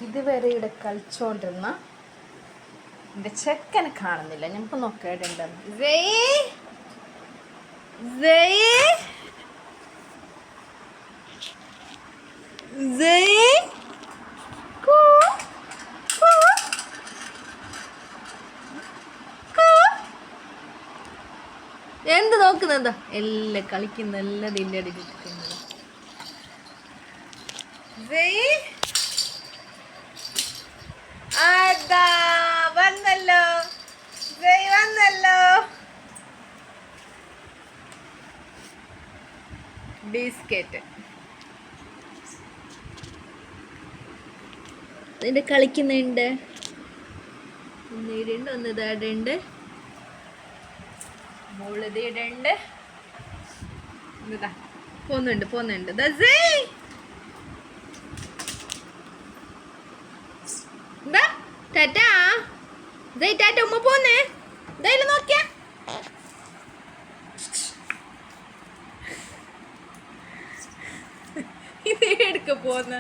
ഇതുവരെ ഇവിടെ കളിച്ചോണ്ടിരുന്ന എൻ്റെ ചെക്കനെ കാണുന്നില്ല. ഞങ്ങൾക്ക് നോക്കേണ്ടത് എന്ത് നോക്കുന്നതാ? എല്ലാം കളിക്കുന്ന എല്ലാം ഇതിൻ്റെ അടിക്കുന്നത്. വന്നല്ലോ വന്നല്ലോ. ബിസ്ക്കറ്റ് അതിൻ്റെ കളിക്കുന്നുണ്ട്. ഒന്ന് ഇടുണ്ട്, ഒന്ന് ഇതാടുണ്ട്, മുകളിൽ ഇടുണ്ട്. ഇതാ പോന്നുണ്ട്. ടാറ്റാ ടാറ്റ ഉമ്മ പോന്നേ. ഇതായാലും നോക്കിയ ഇത് എടുക്ക പോന്ന